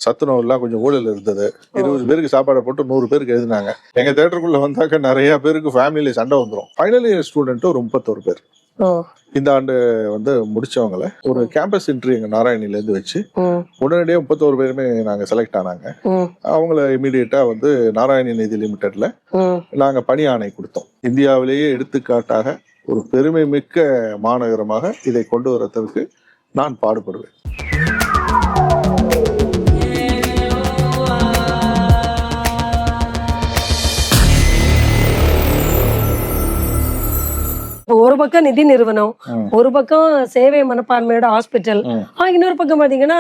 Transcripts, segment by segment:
சத்துணவுலாம் கொஞ்சம் ஊழல் இருந்தது. 20 பேருக்கு சாப்பாடை போட்டு 100 பேருக்கு எழுதினாங்க. எங்க தியேட்டருக்குள்ள வந்தாக்க நிறைய பேருக்கு ஃபேமிலியில சண்டை வந்துடும். ஃபைனல் இயர் ஸ்டூடெண்ட் ஒரு 31 பேர். இந்த ஆண்டு வந்து முடிச்சவங்கள ஒரு கேம்பஸ் இன்டர்வியூ எங்க நாராயணில இருந்து வச்சு உடனடியாக 31 பேருமே நாங்க செலக்ட் ஆனாங்க. அவங்கள இமீடியட்டா வந்து நாராயணி நிதி லிமிடெட்ல நாங்க பணி ஆணை கொடுத்தோம். இந்தியாவிலேயே எடுத்துக்காட்டாக ஒரு பெருமை மிக்க மாநகரமாக இதை கொண்டு வரதற்கு நான் பாடுபடுவேன். ஒரு பக்கம் நிதி நிறுவனம், ஒரு பக்கம் சேவை மனப்பான்மையோட ஹாஸ்பிட்டல், இன்னொரு பக்கம் பாத்தீங்கன்னா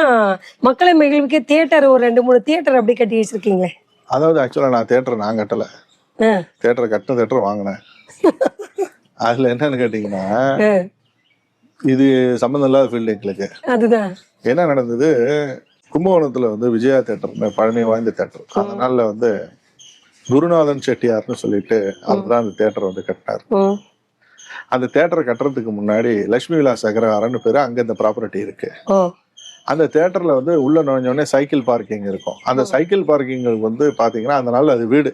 மக்களை மகிழ்வுக்கு தியேட்டர், ஒரு 2-3 தியேட்டர் அப்படி கட்டி வச்சிருக்கீங்களே. அதாவது ஆக்சுவலா நான் தியேட்டர் நான் கட்டல, தியேட்டர் கட்டின தியேட்டர் வாங்கினேன். அதுல என்னன்னு கேட்டீங்கன்னா இது சம்பந்தம் இல்லாத ஃபீல்டு எங்களுக்கு. அதுதான் என்ன நடந்தது, கும்பகோணத்துல வந்து விஜயா தியேட்டர் பழமை வாய்ந்த தியேட்டர். அதனால வந்து குருநாதன் செட்டியார்னு சொல்லிட்டு அவர்தான் அந்த தியேட்டர் வந்து கட்டினார். அந்த தியேட்டரை கட்டுறதுக்கு முன்னாடி லட்சுமி விலாஸ் அக்ரஹாரன்னு பேரு, அங்க இந்த ப்ராப்பர்ட்டி இருக்கு. அந்த தியேட்டர்ல வந்து உள்ள நுழைஞ்சோடனே சைக்கிள் பார்க்கிங் இருக்கும். அந்த சைக்கிள் பார்க்கிங் வந்து பாத்தீங்கன்னா அந்த நாள் அது வீடு.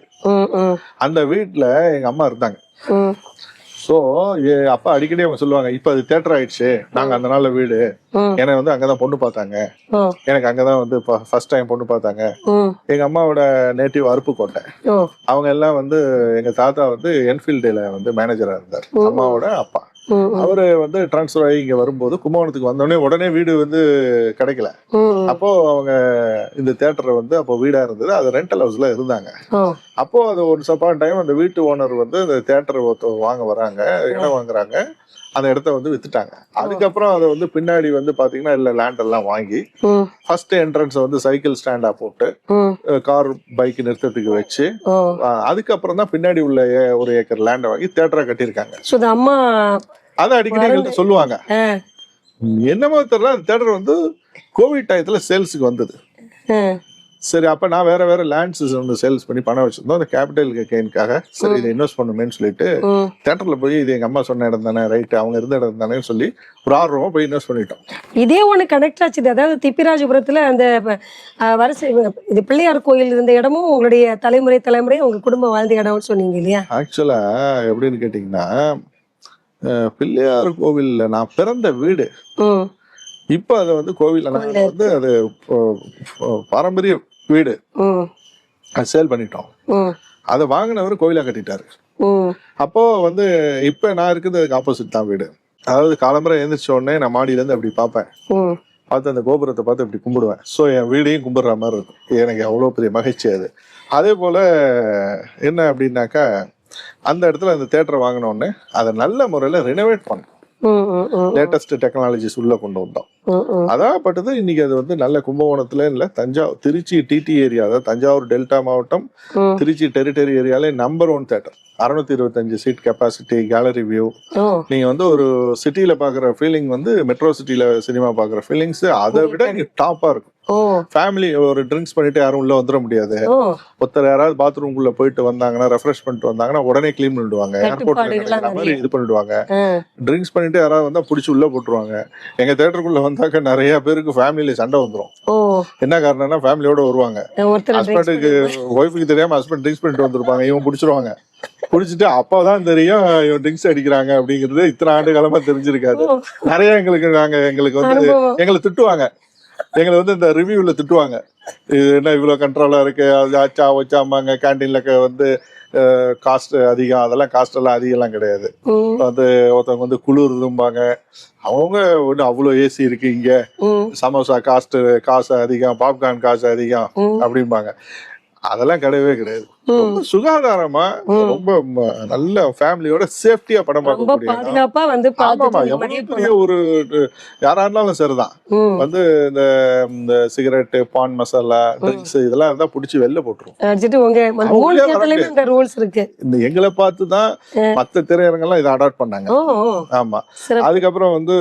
அந்த வீட்டுல எங்க அம்மா இருந்தாங்க. சோ அப்பா அடிக்கடி அவங்க சொல்லுவாங்க, இப்ப அது தியேட்டர் ஆயிடுச்சு, நாங்க அந்த நாள்ல வீடு, எனக்கு வந்து அங்கதான் பொண்ணு பார்த்தாங்க, எனக்கு அங்கதான் வந்து ஃபர்ஸ்ட் டைம் பொண்ணு பார்த்தாங்க. எங்க அம்மாவோட நேட்டிவ் அருப்புக்கோட்டை. அவங்க எல்லாம் வந்து எங்க தாத்தா வந்து என்ஃபீல்டுல வந்து மேனேஜரா இருந்தார், அம்மாவோட அப்பா. அவரு வந்து டிரான்ஸ்பர் ஆகி இங்க வரும்போது கும்பகோணத்துக்கு வந்தோடனே உடனே வீடு வந்து கிடைக்கல. அப்போ அவங்க இந்த தியேட்டர் வந்து அப்போ வீடா இருந்தது, அது ரெண்டல் ஹவுஸ்ல இருந்தாங்க. அப்போ அது ஒரு சப்பான் டைம் அந்த வீட்டு ஓனர் வந்து இந்த தியேட்டர் வாங்க வராங்க, இடம் வாங்குறாங்க, அந்த இடத்த வந்து வித்துட்டாங்க. அதுக்கப்புறம் அதை வந்து பின்னாடி வந்து பாத்தீங்கன்னா இல்ல லேண்ட் எல்லாம் வாங்கி ஃபர்ஸ்ட் என்ட்ரன்ஸ் வந்து சைக்கிள் ஸ்டாண்டா போட்டு கார் பைக் நிறுத்தத்துக்கு வச்சு அதுக்கப்புறம் தான் பின்னாடி உள்ள ஒரு ஏக்கர் லேண்டை வாங்கி தியேட்டரா கட்டியிருக்காங்க. அம்மா அதை அடிக்கடி எங்கள்கிட்ட சொல்லுவாங்க. என்னமோ தெரியல, அந்த தியேட்டர் வந்து கோவிட் டயத்துல சேல்ஸுக்கு வந்தது. சரி, அப்ப நான் வேற வேற லேண்ட்ஸ் வந்து சேல்ஸ் பண்ணி பணம் வச்சிருந்தோம் அந்த கேபிட்டல் கெயின்காக. சரி, இதை இன்வெஸ்ட் பண்ணுமேன்னு சொல்லிட்டு தியேட்டர்ல போய் இது எங்க அம்மா சொன்ன இடம் தானே, ரைட், அவங்க இருந்த இடம் தானே சொல்லி ஒரு 6 ரூபா போய் இன்வெஸ்ட் பண்ணிட்டோம். இதே ஒண்ணு கனெக்ட் ஆச்சு. அதாவது திப்பிராஜபுரத்துல அந்த வரிசை இது பிள்ளையார் கோயில் இருந்த இடமும் உங்களுடைய தலைமுறை உங்க குடும்பம் வாழ்ந்த இடம்னு சொன்னீங்க இல்லையா? ஆக்சுவலா எப்படின்னு கேட்டீங்கன்னா, பிள்ளையார் கோவில்ல நான் பிறந்த வீடு. இப்ப அது வந்து கோவில் வந்து அது பாரம்பரிய வீடு, அது சேல் பண்ணிட்டோம். அதை வாங்கினவர் கோவிலா கட்டிட்டாரு. அப்போ வந்து இப்ப நான் இருக்கிறது அதுக்கு ஆப்போசிட் தான் வீடு. அதாவது காலம்பரை எழுந்திரிச்ச உடனே நான் மாடியில இருந்து அப்படி பார்ப்பேன், பார்த்து அந்த கோபுரத்தை பார்த்து இப்படி கும்பிடுவேன். ஸோ என் வீடையும் கும்பிடுற மாதிரி இருக்கும். எனக்கு அவ்வளோ பெரிய மகிழ்ச்சி அது. அதே போல என்ன அப்படின்னாக்கா, அந்த இடத்துல அந்த தியேட்டரை வாங்கின உடனே அதை நல்ல முறையில ரெனோவேட் பண்ணோம், லேட்டஸ்ட் டெக்னாலஜிஸ் உள்ள கொண்டு வந்தோம். அதான் பட்டது இன்னைக்கு அது வந்து நல்ல கும்பகோணத்துல இல்ல, தஞ்சாவூர் திருச்சி டிடி ஏரியா, அதாவது தஞ்சாவூர் டெல்டா மாவட்டம் திருச்சி டெரிட்டரி ஏரியாலே number 1 theatre. 625 seat capacity, gallery view. நீங்க வந்து ஒரு சிட்டில பாக்குற ஃபீலிங் வந்து மெட்ரோ சிட்டில சினிமா பாக்குற ஃபீலிங்ஸ் அதை விட டாப்பா இருக்கும். ஃபேமிலி ஒரு ட்ரிங்க்ஸ் பண்ணிட்டு யாரும் உள்ள வந்துட முடியாது. ஒருத்தர் யாராவது பாத்ரூம் குள்ள போயிட்டு வந்தாங்கன்னா, ரெஃப்ரெஷ் பண்ணிட்டு வந்தாங்கன்னா உடனே கிளீன் பண்ணிடுவாங்க, ஏர்போர்ட்ல மாதிரி இது பண்ணிடுவாங்க. ட்ரிங்க்ஸ் பண்ணிட்டு யாராவது வந்தா புடிச்சு உள்ள போட்டுருவாங்க. எங்க தியேட்டருக்குள்ள வந்தாக்க நிறைய பேருக்கு ஃபேமிலியில சண்டை வந்துடும். என்ன காரணம்னா, ஃபேமிலியோட வருவாங்க, ஹஸ்பண்டுக்கு ஒய்ஃபுக்கு தெரியாம ஹஸ்பண்ட் ட்ரிங்க்ஸ் பண்ணிட்டு வந்திருப்பாங்க, இவன் பிடிச்சிருவாங்க. குடிச்சிட்டு அப்பதான் தெரியும் இவன் ட்ரிங்க்ஸ் அடிக்கிறாங்க அப்படிங்கிறது. இத்தனை ஆண்டு காலமா தெரிஞ்சிருக்காது. நிறைய எங்களுக்கு வந்து எங்களை திட்டுவாங்க, எங்களை வந்து இந்த ரிவ்யூல திட்டுவாங்க, இது என்ன இவ்வளவு கண்ட்ரோலா இருக்கு, அது ஆச்சா வச்சாம்பாங்க. கேன்டீன்ல வந்து காஸ்ட் அதிகம், அதெல்லாம் காஸ்ட் எல்லாம் அதிகம் எல்லாம் கிடையாது. வந்து ஒருத்தவங்க வந்து குளிர்பாங்க, அவங்க ஒண்ணு அவ்வளவு ஏசி இருக்கு இங்க, சமோசா காசு அதிகம், பாப்கார்ன் காசு அதிகம் அப்படிம்பாங்க. அதெல்லாம் கிடையவே கிடையாது. ரொம்ப சுகாதாரமா, ரொம்ப நல்ல ஃபேமிலியோட சேஃப்டியா படம் பார்க்கக்கூடிய ஒரு யாரா இருந்தாலும் சரிதான். வந்து இந்த சிகரெட், பான் மசாலா, ட்ரிங்க்ஸ் இதெல்லாம் இருந்தா புடிச்சு வெளில போட்டுரும். எங்களை பார்த்துதான் மத்த திரையரங்கெல்லாம் இதை அடாப்ட் பண்ணாங்க. ஆமா, அதுக்கப்புறம் வந்து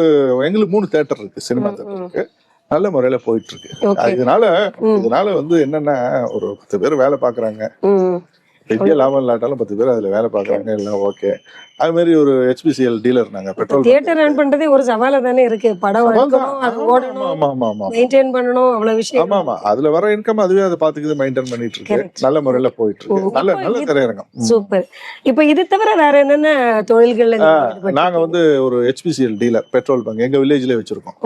எங்களுக்கு 3 தியேட்டர் இருக்கு, சினிமா தியேட்டர் இருக்கு, நல்ல முறையில போயிட்டு இருக்கு. இதனால வந்து என்னன்னா, ஒரு 10 பேர் வேலை பாக்குறாங்க, பெரிய லாபம் இல்லாட்டாலும் 10 பேர் அதுல வேலை பார்க்கறாங்க, எல்லாம் ஓகே. அது மாதிரி ஒரு HPCL டீலர் நாங்க பெட்ரோல் தியேட்டர் ரன் பண்றதே ஒரு சவாலா தானே இருக்கு. படம் எடுக்கணும், அது ஓடணும், ஆமா ஆமா ஆமா மெயின்டைன் பண்ணணும், அவ்வளவு விஷயம். ஆமா ஆமா அதுல வர இன்கம் அதுவே அதை பாத்துக்கிது மெயின்டைன் பண்ணிட்டு இருக்கு. நல்ல முறையில போயிட்டு இருக்கு. நல்ல நல்ல திரையரங்கம். சூப்பர். இப்ப இது தவிர வேற என்னென்ன தொழில்கள்ல நாங்க வந்து ஒரு HPCL டீலர் பெட்ரோல் பங்க் எங்க வில்லேஜ்லயே வச்சிருக்கோம்.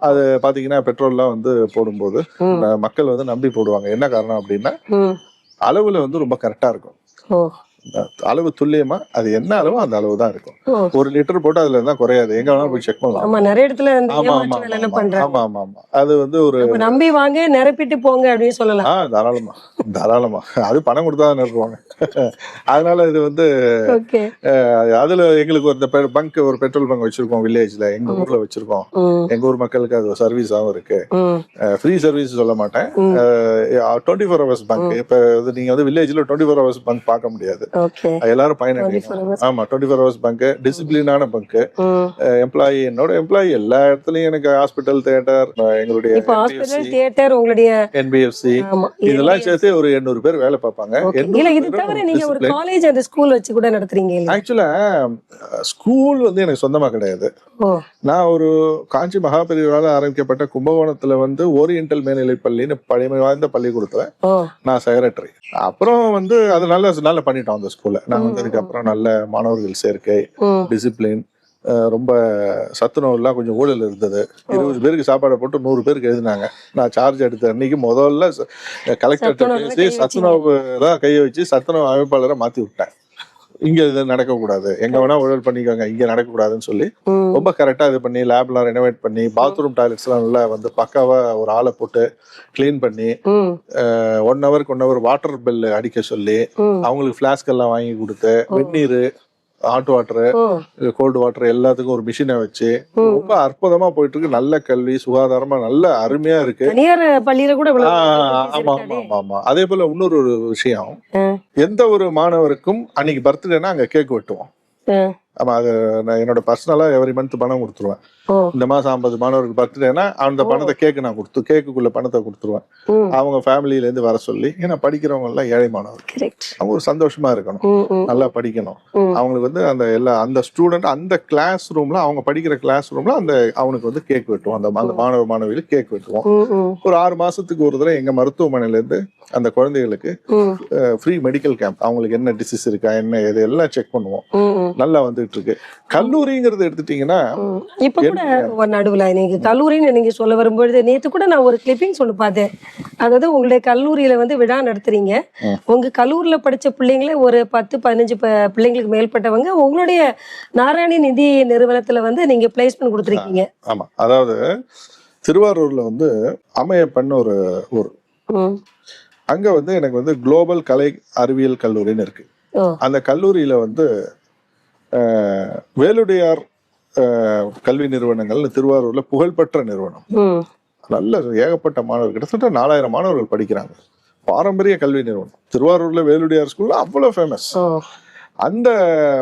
அது பாத்தீங்கன்னா பெட்ரோல்லாம் வந்து போடும்போது மக்கள் வந்து நம்பி போடுவாங்க. என்ன காரணம் அப்படின்னா அளவுல வந்து ரொம்ப கரெக்டா இருக்கும். அளவு துல்லியமா அது என்ன அளவோ அந்த அளவு தான் இருக்கும். 1 லிட்டர் போட்டு அதுல இருந்தா குறையாது. எங்க வேணாலும் போய் செக் பண்ணலாம். ஆமா, நிறைய இடத்துல ஆமா ஆமா அது வந்து ஒரு நம்பி வாங்க நிரப்பிட்டு போங்க அப்படின்னு சொல்லலாம். தாராளமா தாராளமா அது பணம் கொடுத்தா தான் நிறுத்துவாங்க. அதனால இது வந்து அதுல எங்களுக்கு ஒரு பங்க் ஒரு பெட்ரோல் பங்க் வச்சிருக்கோம் வில்லேஜ்ல, எங்க ஊர்ல வச்சிருக்கோம். எங்க ஊர் மக்களுக்கு அது சர்வீஸாவும் இருக்கு. ஃப்ரீ சர்வீஸ் சொல்ல மாட்டேன், 24 hours பங்க். இப்ப நீங்க வந்து வில்லேஜ்ல 24 hours பங்க் பார்க்க முடியாது. எல்லாரும் பயனடையும். ஆமா 24 hours பங்க், டிசிப்ளினான பங்க். எம்ப்ளாயி என்னோட எம்ப்ளாயி எல்லா இடத்துலயும் எனக்கு ஹாஸ்பிட்டல், தியேட்டர், எங்களுடைய NBFC இதெல்லாம் சேர்த்து ஒரு 800 பேர் வேலை பார்ப்பாங்க. இது தவிர நீங்க ஒரு காலேஜ் அந்த ஸ்கூல் வச்சு கூட நடத்துறீங்க. ஆக்சுவலா ஸ்கூல் வந்து எனக்கு சொந்தமா கிடையாது. நான் ஒரு காஞ்சி மகாபெரிவரால ஆரம்பிக்கப்பட்ட கும்பகோணத்துல வந்து ஓரியண்டல் மேல்நிலை பள்ளின்னு பழமை வாய்ந்த பள்ளிக்கூடத்துல நான் செக்ரட்டரி. அப்புறம் வந்து அது நல்ல பண்ணிட்டோம் அந்த ஸ்கூல்ல. நான் வந்ததுக்கு அப்புறம் நல்ல மாணவர்கள் சேர்க்கை, டிசிப்ளின், ரொம்ப சத்துணவுலாம் கொஞ்சம் ஊழல் இருந்தது. 20 பேருக்கு சாப்பாடை போட்டு 100 பேருக்கு எழுதினாங்க. நான் சார்ஜ் எடுத்த அன்னைக்கு முதல்ல கலெக்டர்கிட்ட பேசி சத்துணவு தான் கையை வச்சு சத்துணவு அமைப்பாளரை மாத்தி விட்டேன். இங்க இது நடக்கக்கூடாது, எங்க வேணா ஊழல் பண்ணிக்கோங்க, இங்க நடக்கக்கூடாதுன்னு சொல்லி ரொம்ப கரெக்டா இது பண்ணி லேப்லாம் ரெனோவேட் பண்ணி பாத்ரூம் டாய்லெட்ஸ் எல்லாம் நல்லா வந்து பக்காவா ஒரு ஆளை போட்டு கிளீன் பண்ணி 1 ஹவருக்கு 1 ஹவர் வாட்டர் பில் அடிக்க சொல்லி அவங்களுக்கு பிளாஸ்க் எல்லாம் வாங்கி கொடுத்து வெந்நீர், ஹாட் வாட்டர், கோல்டு வாட்டர் எல்லாத்துக்கும் ஒரு மிஷினை வச்சு ரொம்ப அற்புதமா போயிட்டு இருக்கு. நல்ல கல்வி, சுகாதாரமா நல்ல அருமையா இருக்கு. பள்ளியில கூட ஆமா ஆமா ஆமா அதே போல இன்னொரு விஷயம், எந்த ஒரு மாணவருக்கும் அன்னைக்கு பர்த்டேனா அங்க கேக் வெட்டுவோம். ஆமா அது நான் என்னோட பர்சனலா எவரி மந்த் பணம் கொடுத்துருவேன். இந்த மாசம் 50 மாணவருக்கு பர்த்டேனா அந்த பணத்தை நான் கேக்குக்குள்ள பணத்தை கொடுத்துருவேன். அவங்க ஃபேமிலியில இருந்து வர சொல்லி, ஏன்னா படிக்கிறவங்க எல்லாம் ஏழை மாணவர்கள், அவங்க ஒரு சந்தோஷமா இருக்கணும், நல்லா படிக்கணும். அவங்களுக்கு வந்து அந்த ஸ்டூடெண்ட் அந்த கிளாஸ் ரூம்ல, அவங்க படிக்கிற கிளாஸ் ரூம்ல அவனுக்கு வந்து கேக் வெட்டுவோம். அந்த மாணவ மாணவிகளுக்கு கேக் வெட்டுவோம். ஒரு 6 மாசத்துக்கு ஒரு தடவை எங்க மருத்துவமனையில இருந்து அந்த குழந்தைகளுக்கு ஃப்ரீ மெடிக்கல் கேம்ப், அவங்களுக்கு என்ன டிசீஸ் இருக்கா என்ன இது எல்லாம் செக் பண்ணுவோம். நல்லா வந்துட்டு இருக்கு. கல்லூரிங்கிறது எடுத்துட்டீங்கன்னா இப்ப கூட ஒரு நடுவுல நீங்க கல்லூரின்னு நீங்க சொல்ல வரும்பொழுது, நேத்து கூட நான் ஒரு கிளிப்பிங்ஸ் ஒண்ணு பார்த்தேன். அதாவது உங்களுடைய கல்லூரியில வந்து விழா நடத்துறீங்க. உங்க கல்லூரியில படிச்ச பிள்ளைங்களே ஒரு 10-15 பிள்ளைங்களுக்கு மேற்பட்டவங்க உங்களுடைய நாராயணி நிதி நிறுவனத்துல வந்து நீங்க பிளேஸ்மெண்ட் கொடுத்துருக்கீங்க. ஆமா, அதாவது திருவாரூர்ல வந்து அமையப்பன்னு ஒரு ஊர், அங்க வந்து எனக்கு வந்து குளோபல் கலை அறிவியல் கல்லூரின்னு இருக்கு. அந்த கல்லூரியில வந்து வேலுடையார் கல்வி நிறுவனங்கள் திருவாரூர்ல புகழ்பெற்ற நிறுவனம். நல்ல ஏகப்பட்ட மாணவர்கள், கிட்டத்தட்ட 4000 மாணவர்கள் படிக்கிறாங்க. பாரம்பரிய கல்வி நிறுவனம் திருவாரூர்ல வேலுடையார் ஸ்கூல்ல அவ்வளவு ஃபேமஸ். அந்த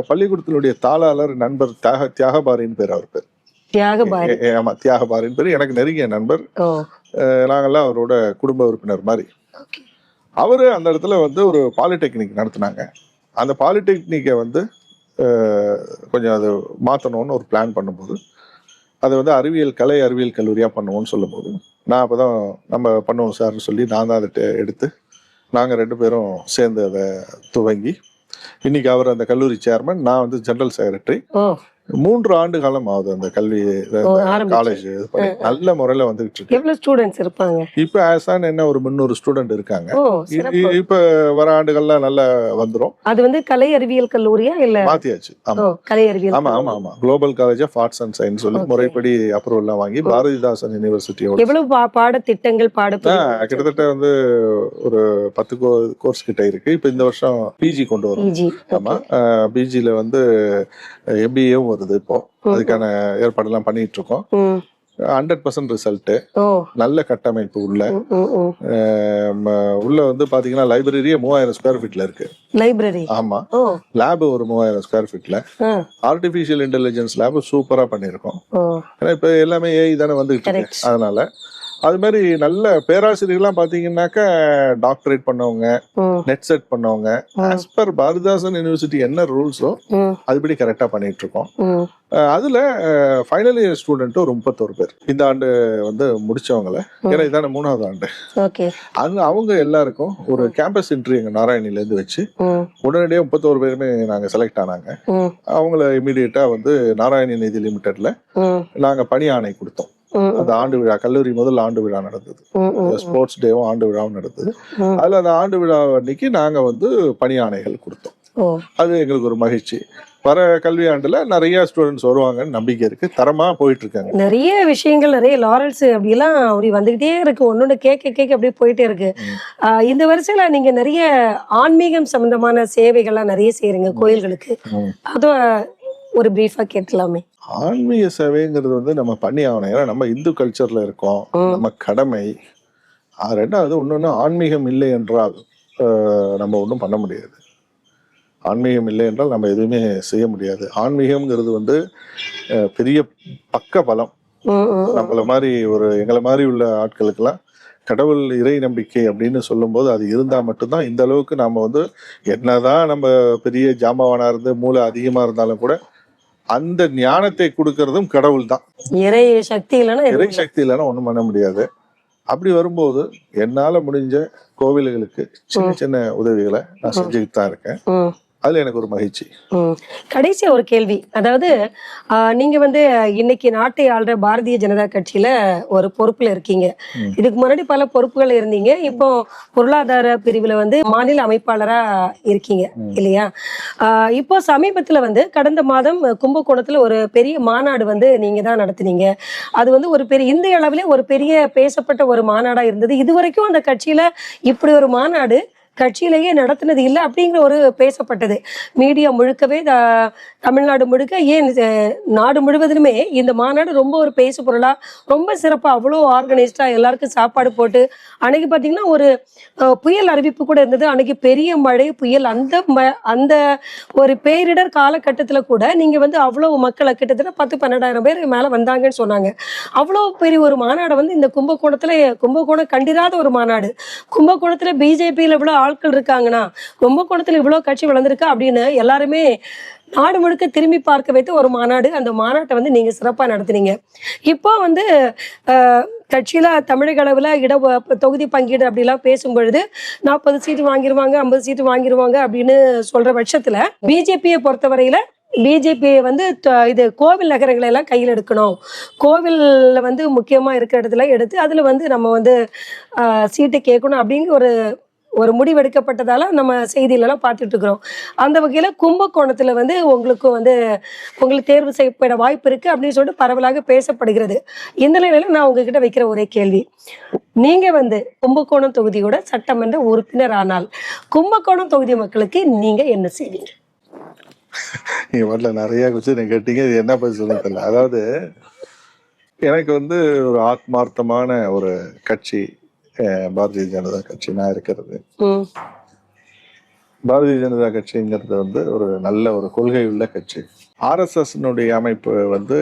பள்ளிக்கூடத்தினுடைய தாளாளர் நண்பர் தியாகபாரின் பேர், அவர் பேர் ஆமா தியாகபாரின் பேர். எனக்கு நெருங்கிய நண்பர், நாங்கெல்லாம் அவரோட குடும்ப உறுப்பினர் மாதிரி. அவரு அந்த இடத்துல வந்து ஒரு பாலிடெக்னிக் நடத்தினாங்க. அந்த பாலிடெக்னிக்கை வந்து கொஞ்சம் அது மாற்றணும்னு ஒரு பிளான் பண்ணும்போது, அதை வந்து கலை அறிவியல் கல்லூரியாக பண்ணுவோம்னு சொல்லும்போது, நான் அப்போ தான் நம்ம பண்ணுவோம் சார்னு சொல்லி நான் தான் அதை எடுத்து நாங்கள் 2 பேரும் சேர்ந்து அதை துவங்கி, இன்னைக்கு அவர் அந்த கல்லூரி சேர்மன், நான் வந்து ஜெனரல் செக்ரட்டரி. 3 ஆண்டு காலம் ஆகுது அந்த கல்வி காலேஜ் நல்ல முறையில வந்துகிட்டு இருக்கு. எவ்வளவு ஸ்டூடண்ட்ஸ் இருப்பாங்க இப்ப ஆசான் என்ன ஒரு 300 ஸ்டூடெண்ட் இருக்காங்க. இப்ப வர ஆண்டுகள்ல நல்லா வந்துரும். அது வந்து கலை அறிவியல் கல்லூரியா இல்ல மாத்தியாச்சு? ஆமா கலை அறிவியல். ஆமா ஆமா ஆமா global college of arts and science சொல்லி முறைப்படி அப்ரூவல் எல்லாம் வாங்கி பாரதிதாசன் யூனிவர்சிட்டியோட. எவ்வளவு பாடத்திட்டங்கள் கிட்டத்தட்ட வந்து ஒரு 10 கோர்ஸ் கிட்ட இருக்கு. இப்ப இந்த வருஷம் பிஜி கொண்டு வரும். ஆமா பிஜில வந்து MBAவும் வருது. இப்போ அதுக்கான ஏற்பாடு எல்லாம் பண்ணிட்டு இருக்கோம். 100% ரிசல்ட், நல்ல கட்டமைப்பு உள்ள வந்து பாத்தீங்கன்னா லைப்ரரியே 3000 ஸ்கொயர் ஃபீட்ல இருக்கு. லைப்ரரி ஆமா, லேப் ஒரு 3000 ஸ்கொயர் ஃபீட்ல, ஆர்டிபிஷியல் இன்டெலிஜென்ஸ் லேப் சூப்பரா பண்ணிருக்கோம். ஏன்னா இப்ப எல்லாமே AI தானே வந்துகிட்டு இருக்கு. அதனால அது மாதிரி நல்ல பேராசிரியர்லாம் பாத்தீங்கன்னாக்கா டாக்டரேட் பண்ணவங்க, நெட் செட் பண்ணவங்க, ஆஸ் பர் பாரதிதாசன் யூனிவர்சிட்டி என்ன ரூல்ஸோ அதுபடி கரெக்டா பண்ணிட்டு இருக்கோம். அதுல ஃபைனல் இயர் ஸ்டூடெண்ட்டும் ஒரு 31 பேர் இந்த ஆண்டு வந்து முடிச்சவங்கள, ஏன்னா இதான 3வது ஆண்டு. அவங்க எல்லாருக்கும் ஒரு கேம்பஸ் இன்டர்வியூ எங்க நாராயணில இருந்து வச்சு உடனடியாக 31 பேருமே நாங்க செலக்ட் ஆனாங்க. அவங்கள இமீடியட்டா வந்து நாராயணி நிதி லிமிடெட்ல நாங்க பணி ஆணை கொடுத்தோம். அந்த ஆண்டு விழா, கல்லூரி முதல் ஆண்டு விழா நடந்தது, ஸ்போர்ட்ஸ் டேவும் ஆண்டு விழாவும் நடந்தது. அதுல அந்த ஆண்டு விழா அன்னைக்கு நாங்க வந்து பணி ஆணைகள் கொடுத்தோம். அது எங்களுக்கு ஒரு மகிழ்ச்சி. வர கல்வியாண்டுல நிறைய ஸ்டூடெண்ட்ஸ் வருவாங்கன்னு நம்பிக்கை இருக்கு. தரமா போயிட்டு இருக்காங்க. நிறைய விஷயங்கள், நிறைய லாரல்ஸ் அப்படிலாம் அப்படி வந்துகிட்டே இருக்கு. ஒன்னொன்னு கேட்க அப்படியே போயிட்டே இருக்கு. இந்த வருஷத்துல நீங்க நிறைய ஆன்மீகம் சம்பந்தமான சேவைகள்லாம் நிறைய செய்யறீங்க கோயில்களுக்கு. அதுவும் ஒரு பிரீஃபா கேட்கலாமே. ஆன்மீக சேவைங்கிறது வந்து நம்ம பண்ணி ஆகணும். ஏன்னா நம்ம இந்து கல்ச்சர்ல இருக்கோம், நம்ம கடமை. ரெண்டாவது இன்னொன்னு, ஆன்மீகம் இல்லை என்றால் நம்ம ஒன்றும் பண்ண முடியாது. ஆன்மீகம் இல்லை என்றால் நம்ம எதுவுமே செய்ய முடியாது. ஆன்மீகம்ங்கிறது வந்து பெரிய பக்க பலம். நம்மள மாதிரி எங்களை மாதிரி உள்ள ஆட்களுக்கெல்லாம் கடவுள், இறை நம்பிக்கை அப்படின்னு சொல்லும்போது அது இருந்தா மட்டும்தான் இந்த அளவுக்கு நாம வந்து என்னதான் நம்ம பெரிய ஜாம்பவானா இருந்து மூளை அதிகமா இருந்தாலும் கூட அந்த ஞானத்தை கொடுக்கறதும் கடவுள் தான். இறை சக்தி இல்லைன்னா ஒண்ணும் பண்ண முடியாது. அப்படி வரும்போது என்னால முடிஞ்ச கோவில்களுக்கு சின்ன சின்ன உதவிகளை நான் செஞ்சுக்கிட்டு தான் இருக்கேன். அதுல எனக்கு ஒரு மகிழ்ச்சி. கடைசி ஒரு கேள்வி, அதாவது நீங்க வந்து இன்னைக்கு நாட்டை ஆள்ற பாரதிய ஜனதா கட்சியில ஒரு பொறுப்புல இருக்கீங்க. இதுக்கு முன்னாடி பல பொறுப்புகள் இருந்தீங்க. இப்போ பொருளாதார பிரிவுல வந்து மாநில அமைப்பாளரா இருக்கீங்க இல்லையா? இப்போ சமீபத்துல வந்து கடந்த மாதம் கும்பகோணத்துல ஒரு பெரிய மாநாடு வந்து நீங்க தான் நடத்துனீங்க. அது வந்து ஒரு பெரிய இந்திய அளவிலே ஒரு பெரிய பேசப்பட்ட ஒரு மாநாடா இருந்தது. இதுவரைக்கும் அந்த கட்சியில இப்படி ஒரு மாநாடு கட்சியிலேயே நடத்தினது இல்லை அப்படிங்கிற ஒரு பேசப்பட்டது. மீடியா முழுக்கவே தமிழ்நாடு முழுக்க, ஏன் நாடு முழுவதிலுமே இந்த மாநாடு ரொம்ப ஒரு பேசு பொருளா, ரொம்ப சிறப்பா, அவ்வளோ ஆர்கனைஸ்டா எல்லாருக்கும் சாப்பாடு போட்டு, அன்னைக்கு பார்த்தீங்கன்னா ஒரு புயல் அறிவிப்பு கூட இருந்தது. அன்னைக்கு பெரிய மழை புயல், அந்த ஒரு பேரிடர் காலகட்டத்தில் கூட நீங்க வந்து அவ்வளோ மக்களை, கிட்டத்தட்ட 10-12,000 பேர் மேல வந்தாங்கன்னு சொன்னாங்க. அவ்வளோ பெரிய ஒரு மாநாடு வந்து இந்த கும்பகோணம் கண்டிராத ஒரு மாநாடு. கும்பகோணத்துல பிஜேபியில இவ்வளோ ஆட்கள் இருக்காங்கன்னா, கும்பகோணத்துல இவ்வளவு கட்சி வளர்ந்துருக்கா அப்படின்னு எல்லாருமே நாடு முழுக்க திரும்பி பார்க்க வைத்த ஒரு மாநாடு. அந்த மாநாட்டை வந்து நீங்க சிறப்பா நடத்துனீங்க. இப்போ வந்து கட்சியில தமிழக அளவுல தொகுதி பங்கீடு அப்படிலாம் பேசும்பொழுது 40 சீட்டு வாங்கிருவாங்க, 50 சீட்டு வாங்கிருவாங்க அப்படின்னு சொல்ற பட்சத்துல, பிஜேபியை பொறுத்தவரையில பிஜேபியை வந்து இது கோவில் நகரங்களை எல்லாம் கையில் எடுக்கணும், கோவில்ல வந்து முக்கியமா இருக்கிற இடத்துல எடுத்து அதுல வந்து நம்ம வந்து சீட்டை கேட்கணும் அப்படிங்கிற ஒரு முடிவெடுக்கப்பட்டதால நம்ம செய்தியிலலாம் பார்த்துட்டு இருக்கிறோம். அந்த வகையில கும்பகோணத்துல வந்து உங்களுக்கு தேர்வு செய்யப்பட வாய்ப்பு இருக்கு அப்படின்னு சொல்லிட்டு பரவலாக பேசப்படுகிறது. இந்த நிலையில நான் உங்ககிட்ட வைக்கிற ஒரே கேள்வி, நீங்க வந்து கும்பகோணம் தொகுதியோட சட்டமன்ற உறுப்பினர் ஆனால் கும்பகோணம் தொகுதி மக்களுக்கு நீங்க என்ன செய்வீங்க? நீங்க வரல நிறைய கொஸ்டின் கேட்டீங்க, இது என்ன பதில் சொல்ல தெரியல. அதாவது எனக்கு வந்து ஒரு ஆத்மார்த்தமான ஒரு கட்சி பாரதிய ஜனதா கட்சி நான் இருக்கிறது. பாரதிய ஜனதா கட்சிங்கிறது வந்து ஒரு நல்ல ஒரு கொள்கை உள்ள கட்சி. ஆர்எஸ்எஸ் அமைப்பு வந்து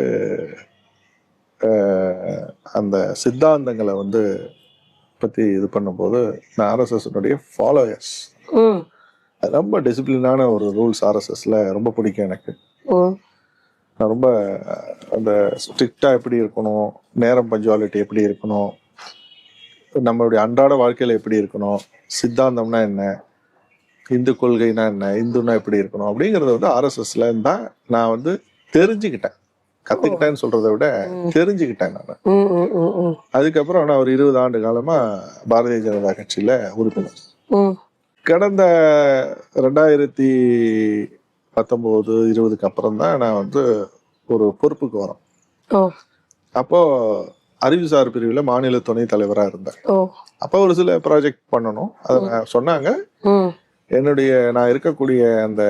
அந்த சித்தாந்தங்களை வந்து பத்தி இது பண்ணும்போது, நான் ஆர்எஸ்எஸ் ஃபாலோயர்ஸ், ரொம்ப டிசிப்ளினான ஒரு ரூல்ஸ் ஆர்எஸ்எஸ்ல ரொம்ப பிடிக்கும் எனக்கு. நான் ரொம்ப அந்த ஸ்ட்ரிக்டா எப்படி இருக்கணும், நேரம் பஞ்சுவாலிட்டி எப்படி இருக்கணும், நம்மளுடைய அன்றாட வாழ்க்கையில எப்படி இருக்கணும், சித்தாந்தம்னா என்ன, இந்து கொள்கைனா என்ன, இந்துன்னா எப்படி இருக்கணும் அப்படிங்கறத வந்து ஆர்எஸ்எஸ்ல தான் நான் வந்து தெரிஞ்சுக்கிட்டேன். கத்துக்கிட்டேன்னு சொல்றதை விட தெரிஞ்சுக்கிட்டேன் நான். அதுக்கப்புறம் நான் ஒரு 20 ஆண்டு காலமா பாரதிய ஜனதா கட்சியில உறுப்பினர். கடந்த 2019-20க்கு அப்புறம் தான் நான் வந்து ஒரு பொறுப்புக்கு வரோம். அப்போ அறிவுசார் பிரிவுல மாநில துணை தலைவரா இருந்தேன். அப்ப ஒரு சில ப்ராஜெக்ட் பண்ணணும், அதை சொன்னாங்க. நான் இருக்கக்கூடிய அந்த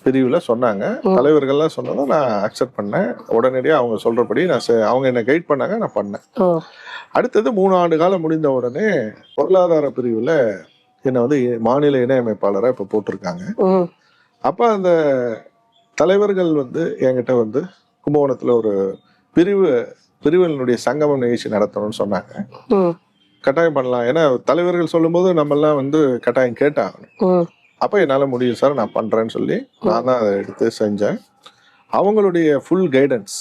பிரிவுல சொன்னாங்க, தலைவர்கள்லாம் சொன்னதை நான் அக்செப்ட் பண்ணேன். உடனடியாக அவங்க சொல்றபடி அவங்க என்ன கைட் பண்ணாங்க, நான் பண்ணேன். அடுத்தது 3 ஆண்டு காலம் முடிந்த உடனே பொருளாதார பிரிவுல என்னை வந்து மாநில இணையமைப்பாளரா இப்ப போட்டிருக்காங்க. அப்ப அந்த தலைவர்கள் வந்து என்கிட்ட வந்து கும்பகோணத்துல ஒரு பிரிவு பிரிவுகளுடைய சங்கமம் நிகழ்ச்சி நடத்தணும்னு சொன்னாங்க. கட்டாயம் பண்ணலாம், ஏன்னா தலைவர்கள் சொல்லும்போது நம்ம எல்லாம் வந்து கட்டாயம் கேட்டாகணும். அப்ப என்னால முடியும் சார், நான் பண்றேன்னு சொல்லி நான் தான் அதை எடுத்து செஞ்சேன். அவங்களுடைய ஃபுல் கைடன்ஸ்,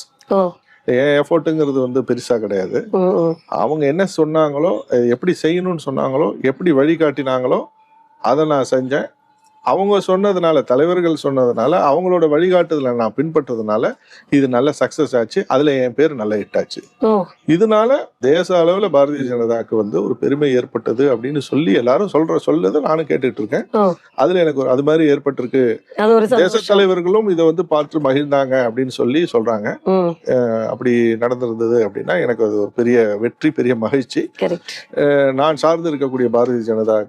என் எஃபோர்ட்டுங்கிறது வந்து பெருசா கிடையாது. அவங்க என்ன சொன்னாங்களோ, எப்படி செய்யணும்னு சொன்னாங்களோ, எப்படி வழிகாட்டினாங்களோ அதை நான் செஞ்சேன். அவங்க சொன்னதுனால, தலைவர்கள் சொன்னதுனால, அவங்களோட வழிகாட்டுதலை நான் பின்பற்றதுனால இது நல்ல சக்சஸ் ஆச்சு. அதுல என் பேர் நல்ல ஹிட் ஆச்சு. இதனால தேச அளவுல பாரதிய ஜனதாக்கு வந்து ஒரு பெருமை ஏற்பட்டது அப்படின்னு சொல்லி எல்லாரும் சொல்றது நானும் கேட்டுட்டு இருக்கேன். அதுல எனக்கு ஒரு அது மாதிரி ஏற்பட்டிருக்கு. தேச தலைவர்களும் இதை வந்து பார்த்து மகிழ்ந்தாங்க அப்படின்னு சொல்லி சொல்றாங்க. அப்படி நடந்திருந்தது அப்படின்னா எனக்கு அது ஒரு பெரிய வெற்றி, பெரிய மகிழ்ச்சி. நான் சார்ந்து இருக்கக்கூடிய பாரதிய ஜனதா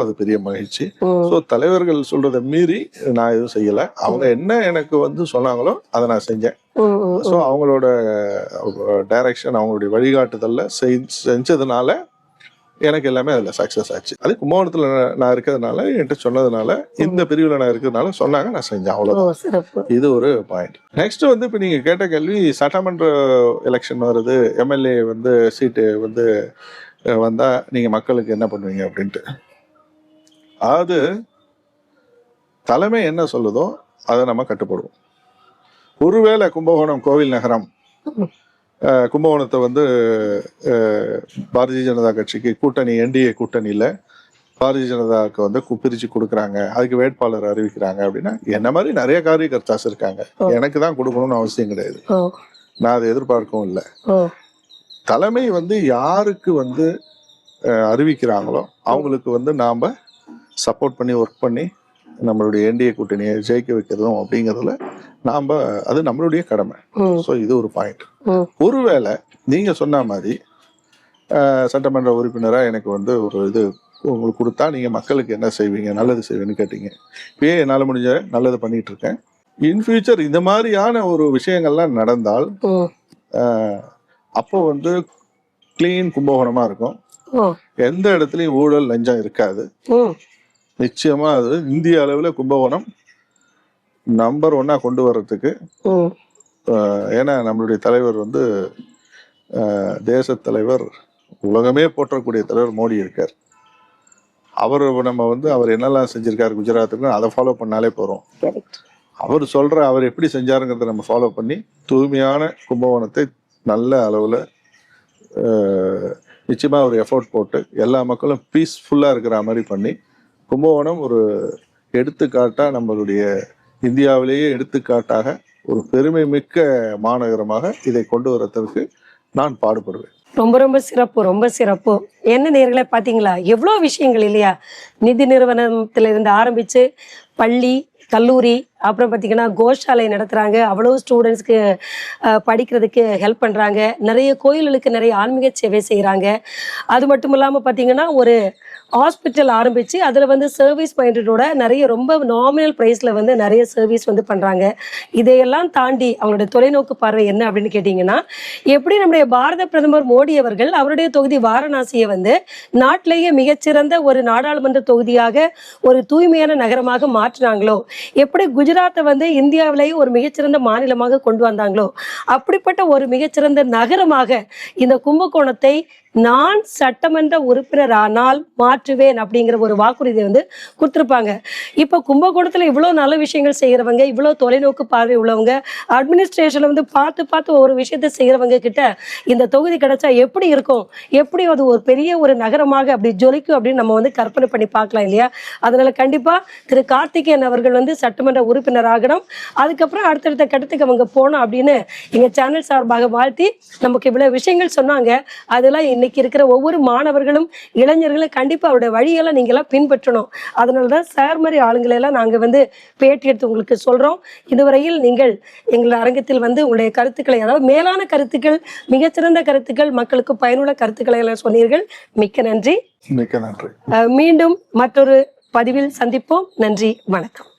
அது பெரிய மகிழ்ச்சி. ஸோ தலைவர்கள் சொல்றதை மீறி நான் எதுவும் செய்யல. அவங்க என்ன எனக்கு வந்து சொன்னாங்களோ அதை நான் செஞ்சேன். ஸோ அவங்களோட டைரக்ஷன், அவங்களுடைய வழிகாட்டுதல்ல செஞ்சதுனால எனக்கு எல்லாமே அதில் சக்ஸஸ் ஆச்சு. அது கும்பகோணத்தில் நான் இருக்கிறதுனால, என்கிட்ட சொன்னதுனால, இந்த பிரிவில் நான் இருக்கிறதுனால சொன்னாங்க, நான் செஞ்சேன். அவ்வளோதான். இது ஒரு பாயிண்ட். நெக்ஸ்ட் வந்து இப்போ நீங்கள் கேட்ட கேள்வி, சட்டமன்ற எலெக்ஷன் வருது, எம்எல்ஏ வந்து சீட்டு வந்து வந்தா நீங்க மக்களுக்கு என்ன பண்ணுவீங்க அப்படின்ட்டு. அது தலைமை என்ன சொல்லுதோ அதை நம்ம கட்டுப்படுவோம். ஒருவேளை கும்பகோணம் கோவில் நகரம், கும்பகோணத்தை வந்து பாரதிய ஜனதா கட்சிக்கு கூட்டணி, என்டிஏ கூட்டணியில பாரதிய ஜனதாவுக்கு வந்து பிரிச்சு கொடுக்குறாங்க, அதுக்கு வேட்பாளர் அறிவிக்கிறாங்க அப்படின்னா, என்ன மாதிரி நிறைய காரியகர்த்தாஸ் இருக்காங்க, எனக்கு தான் கொடுக்கணும்னு அவசியம் கிடையாது. நான் அதை எதிர்பார்க்கவும் இல்லை. தலைமை வந்து யாருக்கு வந்து அறிவிக்கிறாங்களோ அவங்களுக்கு வந்து நாம சப்போர்ட் பண்ணி ஒர்க் பண்ணி நம்மளுடைய என்டிஏ கூட்டணியை ஜெயிக்க வைக்கிறதும் அப்படிங்கிறதுல நாம, அது நம்மளுடைய கடமை. ஸோ இது ஒரு பாயிண்ட். ஒருவேளை நீங்க சொன்ன மாதிரி சட்டமன்ற உறுப்பினரா எனக்கு வந்து ஒரு இது உங்களுக்கு கொடுத்தா நீங்க மக்களுக்கு என்ன செய்வீங்க, நல்லது செய்வீங்கன்னு கேட்டீங்க. இப்பயே என்னால் முடிஞ்ச நல்லது பண்ணிட்டு இருக்கேன். இன் ஃபியூச்சர் இந்த மாதிரியான ஒரு விஷயங்கள்லாம் நடந்தால் அப்போ வந்து கிளீன் கும்பகோணமா இருக்கும். எந்த இடத்துலயும் ஊழல், லஞ்சம் இருக்காது. நிச்சயமா அது இந்திய அளவுல கும்பகோணம் நம்பர் 1 கொண்டு வர்றதுக்கு, ஏன்னா நம்மளுடைய தலைவர் வந்து தேச தலைவர், உலகமே போற்றக்கூடிய தலைவர் மோடி இருக்கார். அவர் நம்ம வந்து அவர் என்னெல்லாம் செஞ்சிருக்காரு குஜராத்துக்கு, அதை ஃபாலோ பண்ணாலே போறோம். அவர் எப்படி செஞ்சாருங்கிறத நம்ம ஃபாலோ பண்ணி தூய்மையான கும்பகோணத்தை நல்ல அளவுல நிச்சயமா ஒரு எஃபோர்ட் போட்டு எல்லா மக்களும் பீஸ்ஃபுல்லா இருக்கிற மாதிரி பண்ணி கும்பகோணம் ஒரு எடுத்துக்காட்டா, நம்மளுடைய இந்தியாவிலேயே எடுத்துக்காட்டாக ஒரு பெருமை மிக்க மாநகரமாக இதை கொண்டு வரதற்கு நான் பாடுபடுவேன். ரொம்ப ரொம்ப சிறப்பு, ரொம்ப சிறப்பு. என்ன நேயர்களே, பாத்தீங்களா எவ்வளோ விஷயங்கள் இல்லையா? நிதி நிறுவனத்துல இருந்து ஆரம்பிச்சு பள்ளி, கல்லூரி, அப்புறம் பார்த்தீங்கன்னா கோஷாலை நடத்துகிறாங்க, அவ்வளோ ஸ்டூடெண்ட்ஸ்க்கு படிக்கிறதுக்கு ஹெல்ப் பண்ணுறாங்க, நிறைய கோயில்களுக்கு நிறைய ஆன்மீக சேவை செய்கிறாங்க. அது மட்டும் இல்லாமல் பார்த்தீங்கன்னா ஒரு ஹாஸ்பிட்டல் ஆரம்பித்து அதில் வந்து சர்வீஸ் மைண்டடோட நிறைய ரொம்ப நாமினல் ப்ரைஸில் வந்து நிறைய சர்வீஸ் வந்து பண்ணுறாங்க. இதையெல்லாம் தாண்டி அவங்களுடைய தொலைநோக்கு பார்வை என்ன அப்படின்னு கேட்டிங்கன்னா, எப்படி நம்முடைய பாரத பிரதமர் மோடி அவர்கள் அவருடைய தொகுதி வாரணாசியை வந்து நாட்டிலேயே மிகச்சிறந்த ஒரு நாடாளுமன்ற தொகுதியாக, ஒரு தூய்மையான நகரமாக மாற்றினாங்களோ, எப்படி குஜராத்தை வந்து இந்தியாவிலேயே ஒரு மிகச்சிறந்த மாநிலமாக கொண்டு வந்தாங்களோ, அப்படிப்பட்ட ஒரு மிகச்சிறந்த நகரமாக இந்த கும்பகோணத்தை நான் சட்டமன்ற உறுப்பினர் ஆனால் மாற்றுவேன் அப்படிங்கிற ஒரு வாக்குறுதியை வந்து கொடுத்துருப்பாங்க. இப்போ கும்பகோணத்தில் இவ்வளோ நல்ல விஷயங்கள் செய்கிறவங்க, இவ்வளோ தொலைநோக்கு பார்வை உள்ளவங்க, அட்மினிஸ்ட்ரேஷனில் வந்து பார்த்து ஒரு விஷயத்தை செய்கிறவங்க கிட்ட இந்த தொகுதி கிடைச்சா எப்படி இருக்கும், எப்படி அது ஒரு பெரிய ஒரு நகரமாக அப்படி ஜொலிக்கும் அப்படின்னு நம்ம வந்து கற்பனை பண்ணி பார்க்கலாம் இல்லையா? அதனால கண்டிப்பாக திரு கார்த்திகேயன் அவர்கள் வந்து சட்டமன்ற உறுப்பினர் ஆகணும். அதுக்கப்புறம் அடுத்தடுத்த கட்டத்துக்கு அவங்க போகணும் அப்படின்னு எங்கள் சேனல் சார்பாக வாழ்த்தி நமக்கு இவ்வளோ விஷயங்கள் சொன்னாங்க. அதெல்லாம் இன்னைக்கு இருக்கிற ஒவ்வொரு மாணவர்களும் இளைஞர்களும் கண்டிப்பா அவருடைய வழியெல்லாம் நீங்களாம் பின்பற்றணும். அதனாலதான் சார் மாதிரி ஆளுங்களை எல்லாம் நாங்க வந்து பேட்டி எடுத்து உங்களுக்கு சொல்றோம். இதுவரையில் நீங்கள் எங்கள் அரங்கத்தில் வந்து உங்களுடைய கருத்துக்களை, அதாவது மேலான கருத்துக்கள், மிகச்சிறந்த கருத்துக்கள், மக்களுக்கு பயனுள்ள கருத்துக்களை எல்லாம் சொன்னீர்கள். மிக்க நன்றி. மிக்க நன்றி. மீண்டும் மற்றொரு பதிவில் சந்திப்போம். நன்றி, வணக்கம்.